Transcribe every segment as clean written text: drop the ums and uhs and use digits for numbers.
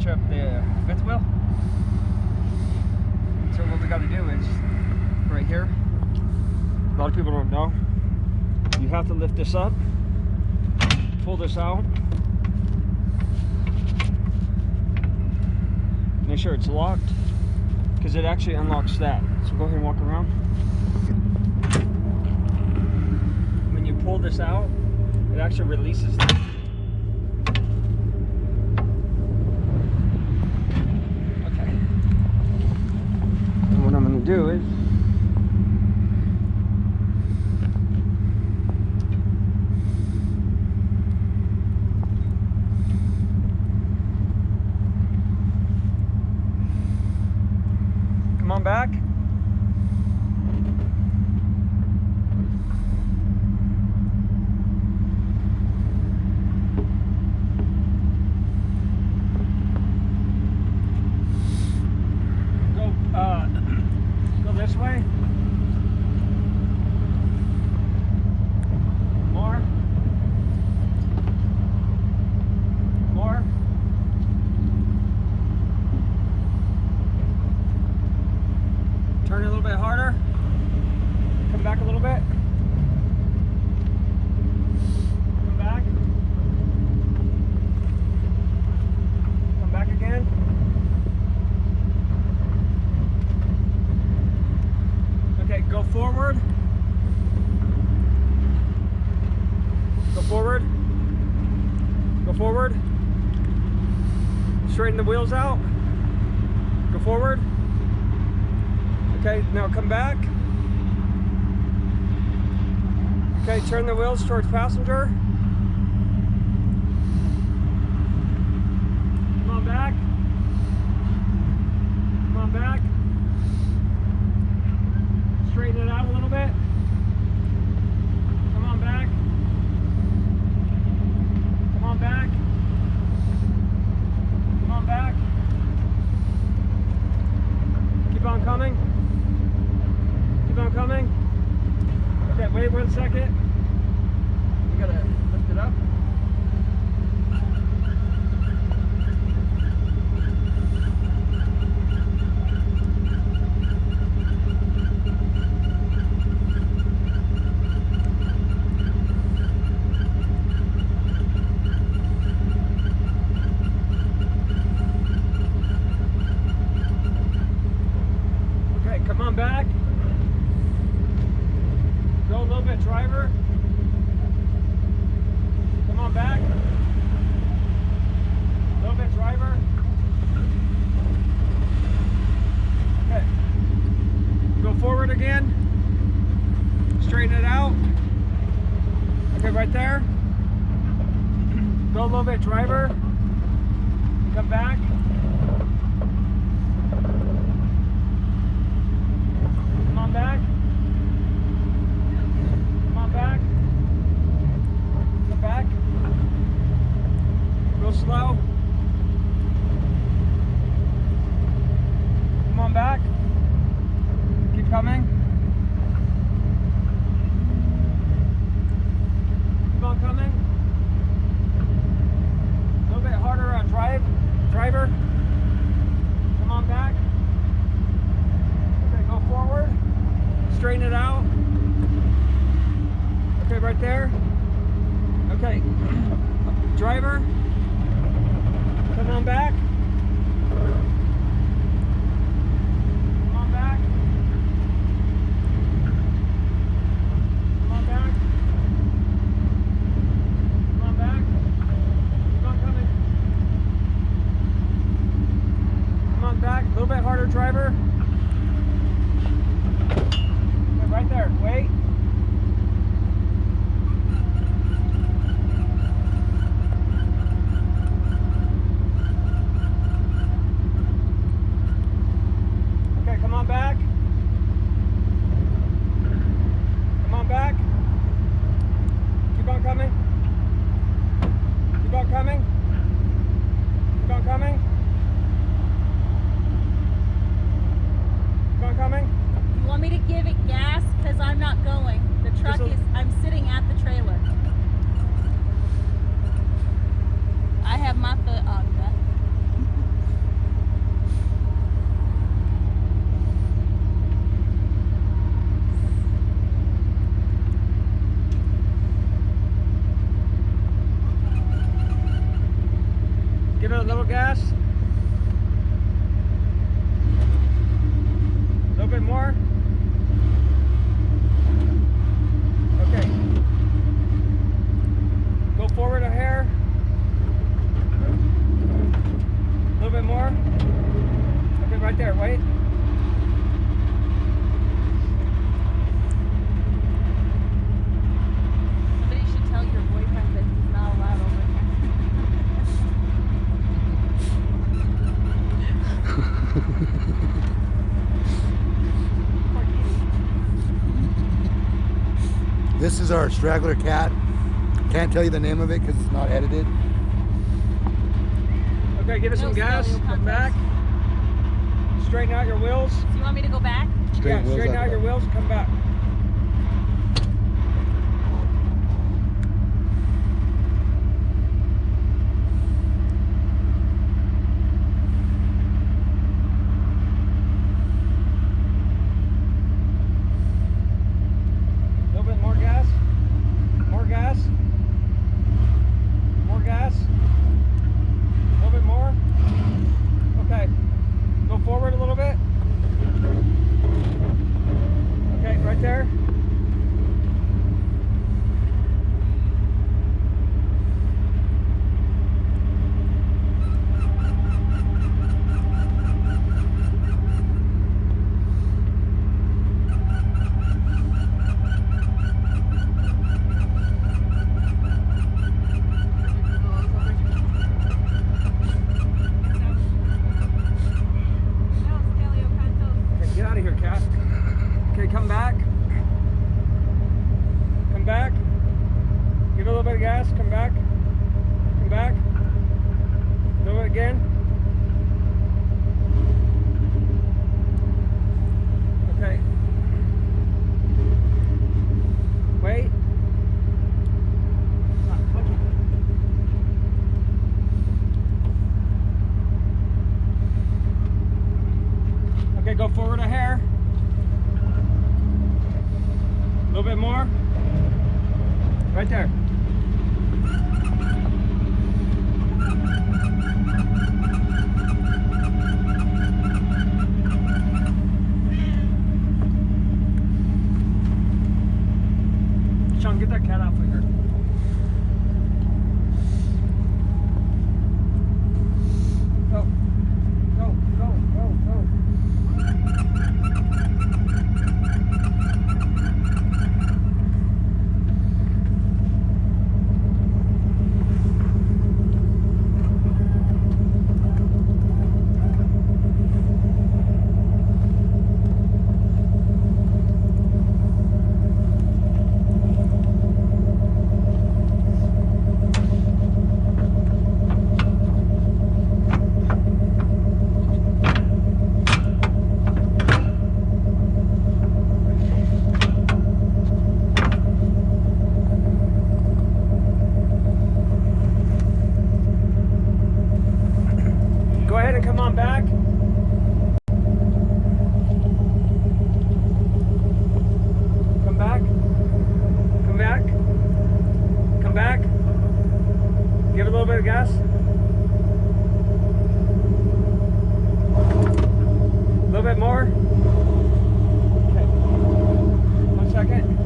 up the fifth wheel. So what we got to do is, right here, a lot of people don't know, you have to lift this up, pull this out, make sure it's locked, because it actually unlocks that. So go ahead and walk around. When you pull this out, it actually releases that. Okay. And what I'm going to do is, come on back. Go this way. More. More. Turn it a little bit harder. Come back a little bit. Come back. Come back again. Okay, go forward. Go forward. Go forward. Straighten the wheels out. Go forward. Okay, now come back. Okay, turn the wheels towards passenger. Come on back. Come on back. Straighten it out a little bit. Come on back. Come on back. Come on back. Keep on coming. Keep on coming. Okay, wait 1 second. We gotta lift it up. Okay, come on back. Go a little bit, driver. Come on back. A little bit, driver. Okay. Go forward again. Straighten it out. Okay, right there. Go a little bit, driver. Come back. Come on back. Come on back. Come back. Real slow. Come on back. Keep coming. Keep on coming. A little bit harder on driver. Come on back. Okay, go forward. Straighten it out. Okay, right there. Okay, driver, come on back. Come on back. Come on back. Come on back. Keep on coming. Come on back. A little bit harder, driver. Okay, right there. Wait. Come on back. Come on back. Keep on coming. Keep on coming. Keep on coming. Keep on coming. You want me to give it gas? Because I'm not going. The truck is, I'm sitting at the trailer. I have my foot on that. little gas. A little bit more. Okay. Go forward a hair. A little bit more. Okay, right there. Wait. Somebody should tell your boyfriend that he's not allowed over here. This is our straggler cat. Can't tell you the name of it because it's not edited. Okay, give it some gas. Come back. Straighten out your wheels. So you want me to go back? Straighten out your wheels. Come back. A little bit more gas. More gas. More gas. A little bit more. Okay. Go forward a little bit. Okay, right there. Get out of here, cat. Okay, come back. Come back. Give it a little bit of gas. Come back. Come back. A little bit again. Okay. Wait. Okay, go forward a hair. A little bit more. Right there. Sean, get that cat off of here. Go. Go, go, go, go. Go ahead and come on back. Come back. Come back. Come back. Give it a little bit of gas. A little bit more. Okay. 1 second.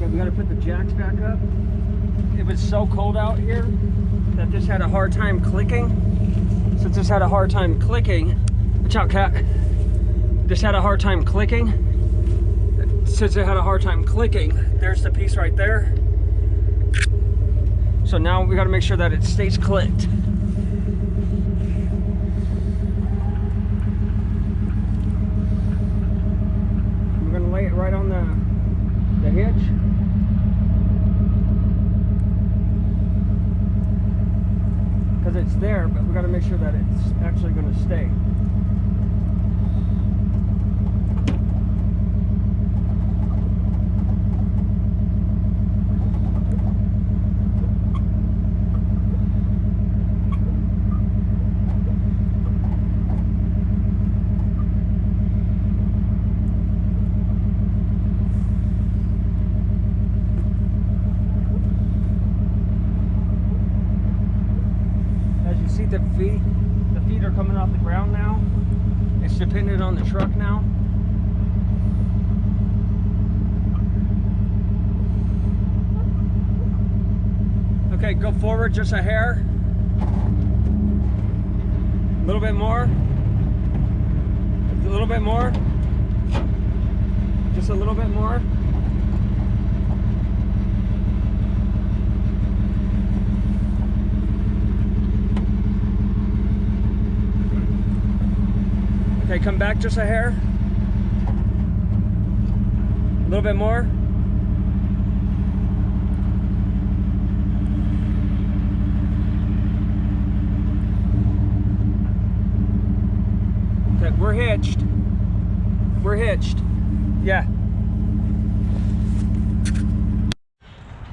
We got to put the jacks back up. It was so cold out here that this had a hard time clicking. Since this had a hard time clicking, watch out, cat. This had a hard time clicking. Since it had a hard time clicking, there's the piece right there. So now we got to make sure that it stays clicked. We're going to lay it right on the hitch. Because there, but we got to make sure that it's actually going to stay. See the feet are coming off the ground now. It's dependent on the truck now. Okay, go forward just a hair. A little bit more. A little bit more. Just a little bit more. Okay, come back just a hair. A little bit more. Okay, we're hitched. We're hitched. Yeah.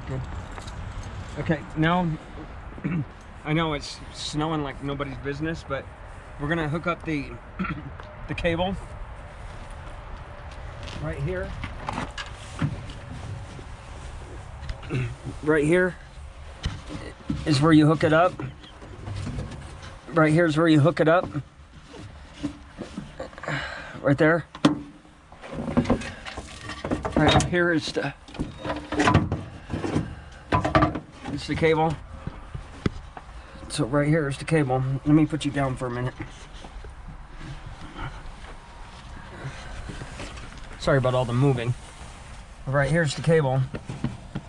Good. Okay, now I know it's snowing like nobody's business, but we're gonna hook up the the cable right here. Right here is where you hook it up. Right here is where you hook it up. Right there. Right up here is the cable. So right here is the cable. Let me put you down for a minute. Sorry about all the moving. Right here's the cable.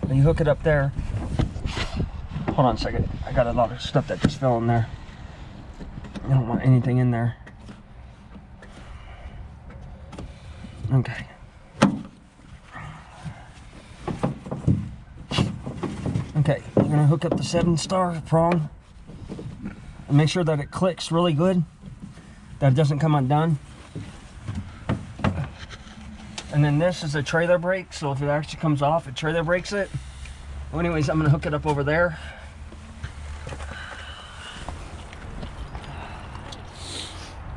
And you hook it up there. Hold on a second. I got a lot of stuff that just fell in there. I don't want anything in there. Okay. Okay, you're gonna hook up the 7-star prong and make sure that it clicks really good, that it doesn't come undone. And then this is a trailer brake, so if it actually comes off, it trailer brakes it. Well, anyways, I'm gonna hook it up over there.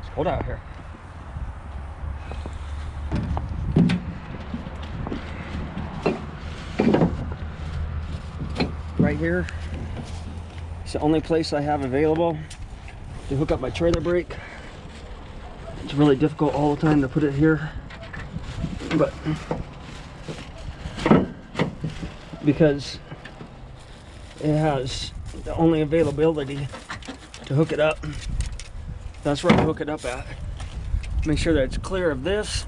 It's cold out here. Right here, it's the only place I have available to hook up my trailer brake. It's really difficult all the time to put it here, but because it has the only availability to hook it up, that's where I hook it up at. Make sure that it's clear of this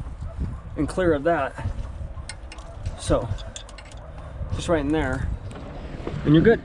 and clear of that. So just right in there, and you're good.